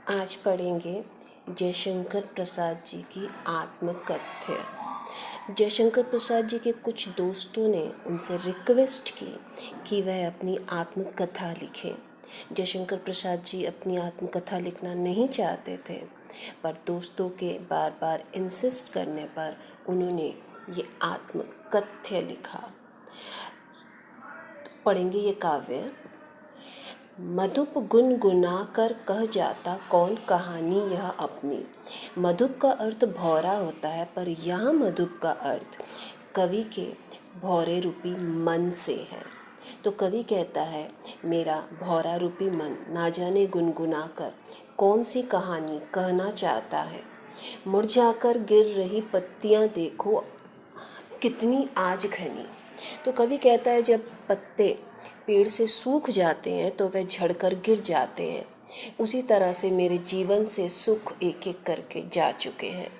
आज पढ़ेंगे जयशंकर प्रसाद जी की आत्मकथ्य। जयशंकर प्रसाद जी के कुछ दोस्तों ने उनसे रिक्वेस्ट की कि वह अपनी आत्मकथा लिखें। जयशंकर प्रसाद जी अपनी आत्मकथा लिखना नहीं चाहते थे, पर दोस्तों के बार बार इंसिस्ट करने पर उन्होंने ये आत्मकथ्य लिखा। पढ़ेंगे ये काव्य। मधुप गुनगुना कर कह जाता कौन कहानी यह अपनी। मधुप का अर्थ भौरा होता है, पर यहाँ मधुप का अर्थ कवि के भौरे रूपी मन से है। तो कवि कहता है, मेरा भौरा रूपी मन ना जाने गुनगुना कर कौन सी कहानी कहना चाहता है। मुरझाकर गिर रही पत्तियाँ देखो कितनी आज घनी। तो कवि कहता है, जब पत्ते पेड़ से सूख जाते हैं तो वह झड़कर गिर जाते हैं। उसी तरह से मेरे जीवन से सुख एक एक करके जा चुके हैं।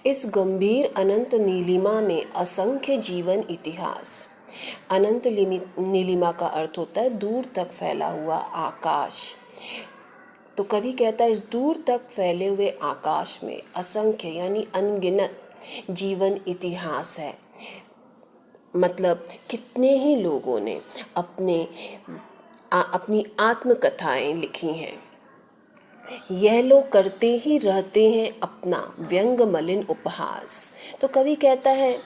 इस गंभीर अनंत नीलिमा में असंख्य जीवन इतिहास। अनंत नीलिमा का अर्थ होता है दूर तक फैला हुआ आकाश। तो कवि कहता है, इस दूर तक फैले हुए आकाश में असंख्य यानी अनगिनत जीवन इतिहास है। मतलब कितने ही लोगों ने अपनी आत्मकथाएं लिखी हैं। यह लोग करते ही रहते हैं अपना व्यंग मलिन उपहास। तो कवि कहता है,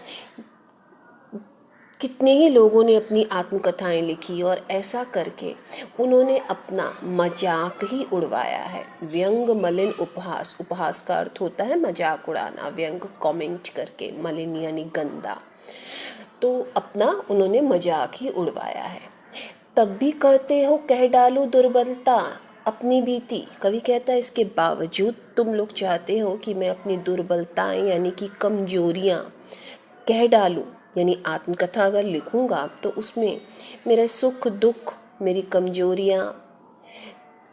कितने ही लोगों ने अपनी आत्मकथाएं लिखी और ऐसा करके उन्होंने अपना मजाक ही उड़वाया है। व्यंग मलिन उपहास। उपहास का अर्थ होता है मजाक उड़ाना, व्यंग कमेंट करके, मलिन यानी गंदा। तो अपना उन्होंने मजाक ही उड़वाया है। तब भी कहते हो कह डालो दुर्बलता अपनी बीती। कवि कहता है, इसके बावजूद तुम लोग चाहते हो कि मैं अपनी दुर्बलताएं यानी कि कमजोरियां कह डालूं। यानी आत्मकथा अगर लिखूंगा तो उसमें मेरे सुख दुख, मेरी कमजोरियां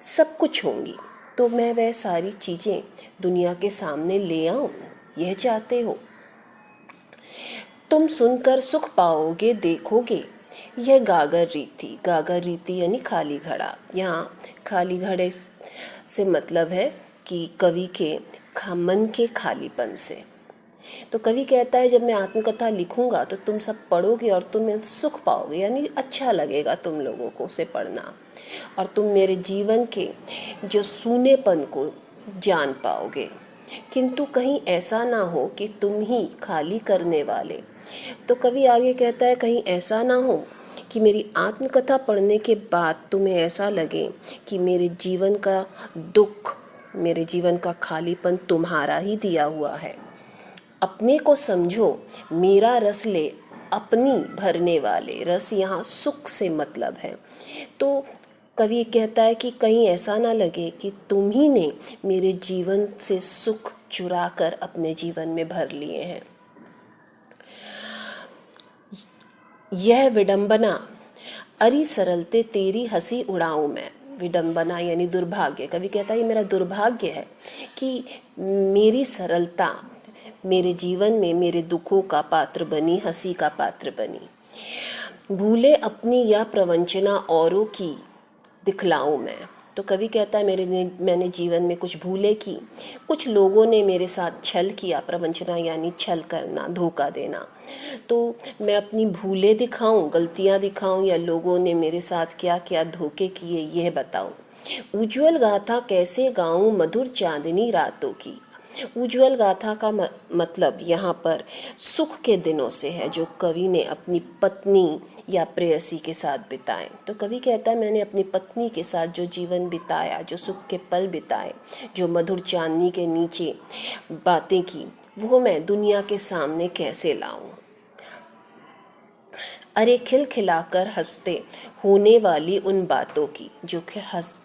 सब कुछ होंगी। तो मैं वह सारी चीज़ें दुनिया के सामने ले आऊं, यह चाहते हो। तुम सुनकर सुख पाओगे देखोगे यह गागर रीति। गागर रीति यानी खाली घड़ा। यहाँ खाली घड़े से मतलब है कि कवि के मन के खालीपन से। तो कवि कहता है, जब मैं आत्मकथा लिखूंगा तो तुम सब पढ़ोगे और तुम्हें सुख पाओगे, यानी अच्छा लगेगा तुम लोगों को उसे पढ़ना, और तुम मेरे जीवन के जो सूनेपन को जान पाओगे। किंतु कहीं ऐसा ना हो कि तुम ही खाली करने वाले। तो कवि आगे कहता है, कहीं ऐसा ना हो कि मेरी आत्मकथा पढ़ने के बाद तुम्हें ऐसा लगे कि मेरे जीवन का दुख, मेरे जीवन का खालीपन तुम्हारा ही दिया हुआ है। अपने को समझो मेरा रस ले अपनी भरने वाले। रस यहाँ सुख से मतलब है। तो कवि कहता है कि कहीं ऐसा ना लगे कि तुम ही ने मेरे जीवन से सुख चुरा कर अपने जीवन में भर लिए हैं। यह विडंबना अरी सरलते तेरी हंसी उड़ाऊं मैं। विडंबना यानी दुर्भाग्य। कवि कहता है, ये मेरा दुर्भाग्य है कि मेरी सरलता मेरे जीवन में मेरे दुखों का पात्र बनी, हंसी का पात्र बनी। भूले अपनी यह प्रवंचना औरों की दिखलाऊं मैं। तो कवि कहता है, मैंने जीवन में कुछ भूले की, कुछ लोगों ने मेरे साथ छल किया। प्रवंचना यानी छल करना, धोखा देना। तो मैं अपनी भूले दिखाऊं, गलतियां दिखाऊं, या लोगों ने मेरे साथ क्या क्या धोखे किए यह बताऊं। उज्ज्वल गाथा कैसे गाऊं मधुर चांदनी रातों की। उज्ज्वल गाथा का मतलब यहाँ पर सुख के दिनों से है जो कवि ने अपनी पत्नी या प्रेयसी के साथ बिताए। तो कवि कहता है, मैंने अपनी पत्नी के साथ जो जीवन बिताया, जो सुख के पल बिताए, जो मधुर चांदनी के नीचे बातें की, वो मैं दुनिया के सामने कैसे लाऊं। अरे खिलखिलाकर हंसते होने वाली उन बातों की। जो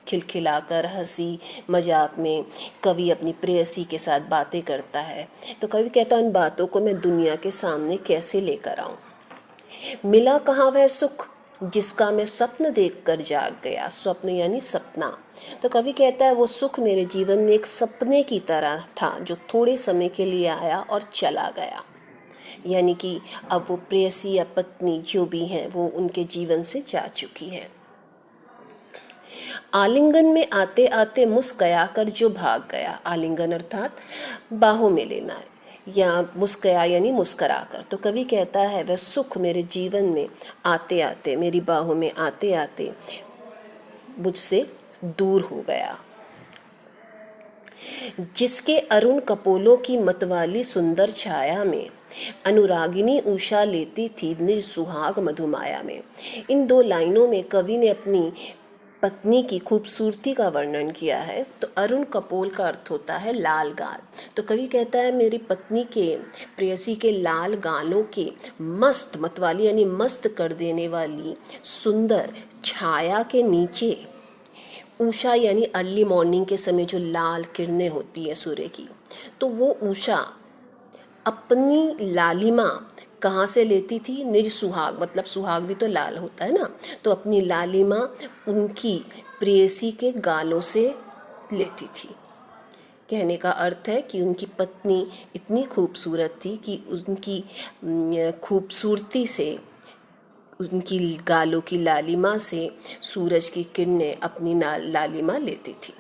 खिलखिलाकर हंसी मजाक में कवि अपनी प्रेयसी के साथ बातें करता है। तो कवि कहता है, उन बातों को मैं दुनिया के सामने कैसे लेकर आऊं। मिला कहाँ वह सुख जिसका मैं स्वप्न देखकर जाग गया। स्वप्न यानी सपना। तो कवि कहता है, वो सुख मेरे जीवन में एक सपने की तरह था जो थोड़े समय के लिए आया और चला गया। यानी कि अब वो प्रेयसी या पत्नी जो भी हैं वो उनके जीवन से जा चुकी है। आलिंगन में आते आते मुस्कया कर जो भाग गया। आलिंगन अर्थात बाहों में लेना है, या मुस्कया यानी मुस्करा कर। तो कवि कहता है वह सुख मेरे जीवन में आते आते, मेरी बाहों में आते आते मुझसे दूर हो गया। जिसके अरुण कपोलों की मतवाली सुंदर छाया में अनुरागिनी उषा लेती थी निज सुहाग मधुमाया में। इन दो लाइनों में कवि ने अपनी पत्नी की खूबसूरती का वर्णन किया है। तो अरुण कपोल का अर्थ होता है लाल गाल। तो कवि कहता है मेरी पत्नी के, प्रेयसी के लाल गालों के मस्त, मतवाली यानी मस्त कर देने वाली सुंदर छाया के नीचे, उषा यानी अर्ली मॉर्निंग के समय जो लाल किरणें होती है सूर्य की, तो वो उषा अपनी लालिमा कहाँ से लेती थी? निज सुहाग, मतलब सुहाग भी तो लाल होता है ना, तो अपनी लालिमा उनकी प्रेयसी के गालों से लेती थी। कहने का अर्थ है कि उनकी पत्नी इतनी खूबसूरत थी कि उनकी खूबसूरती से, उनकी गालों की लालिमा से सूरज की किरणें अपनी लालिमा लेती थी।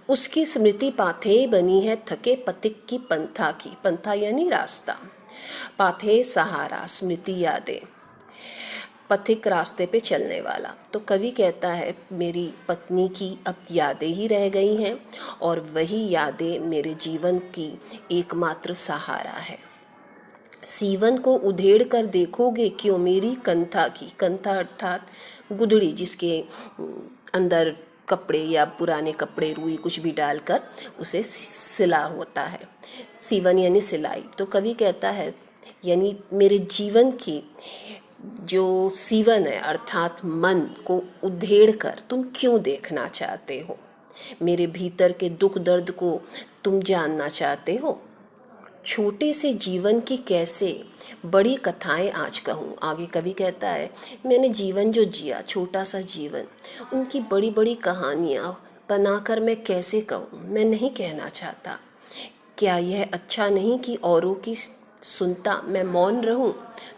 उसकी स्मृति पाथे बनी है थके पथिक की पंथा की। पंथा यानी रास्ता, पाथे सहारा, स्मृति यादें, पथिक रास्ते पे चलने वाला। तो कवि कहता है मेरी पत्नी की अब यादें ही रह गई हैं और वही यादें मेरे जीवन की एकमात्र सहारा है। सीवन को उधेड़ कर देखोगे क्यों मेरी कंथा की। कंथा अर्थात गुदड़ी, जिसके अंदर कपड़े या पुराने कपड़े, रुई कुछ भी डालकर उसे सिला होता है। सीवन यानी सिलाई। तो कवि कहता है यानी मेरे जीवन की जो सीवन है अर्थात मन को उधेड़ कर तुम क्यों देखना चाहते हो, मेरे भीतर के दुख दर्द को तुम जानना चाहते हो। छोटे से जीवन की कैसे बड़ी कथाएं आज कहूँ। आगे कवि कहता है मैंने जीवन जो जिया, छोटा सा जीवन, उनकी बड़ी बड़ी कहानियाँ बनाकर मैं कैसे कहूँ, मैं नहीं कहना चाहता। क्या यह अच्छा नहीं कि औरों की सुनता मैं मौन रहूं?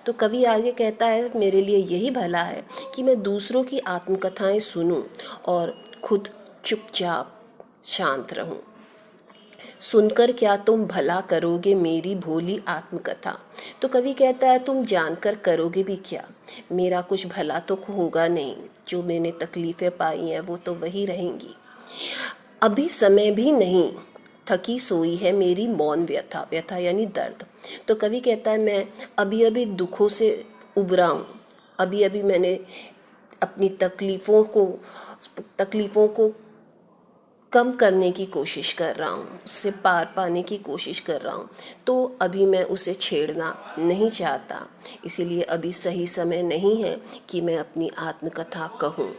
तो कवि आगे कहता है मेरे लिए यही भला है कि मैं दूसरों की आत्मकथाएं सुनूं और खुद चुपचाप शांत रहूं। सुनकर क्या तुम भला करोगे मेरी भोली आत्मकथा। तो कवि कहता है तुम जानकर करोगे भी क्या, मेरा कुछ भला तो होगा नहीं, जो मैंने तकलीफ़ें पाई हैं वो तो वही रहेंगी। अभी समय भी नहीं थकी सोई है मेरी मौन व्यथा। व्यथा यानी दर्द। तो कवि कहता है मैं अभी अभी दुखों से उबरा हूँ, अभी अभी मैंने अपनी तकलीफ़ों को कम करने की कोशिश कर रहा हूँ, उससे पार पाने की कोशिश कर रहा हूँ। तो अभी मैं उसे छेड़ना नहीं चाहता, इसीलिए अभी सही समय नहीं है कि मैं अपनी आत्मकथा कहूँ।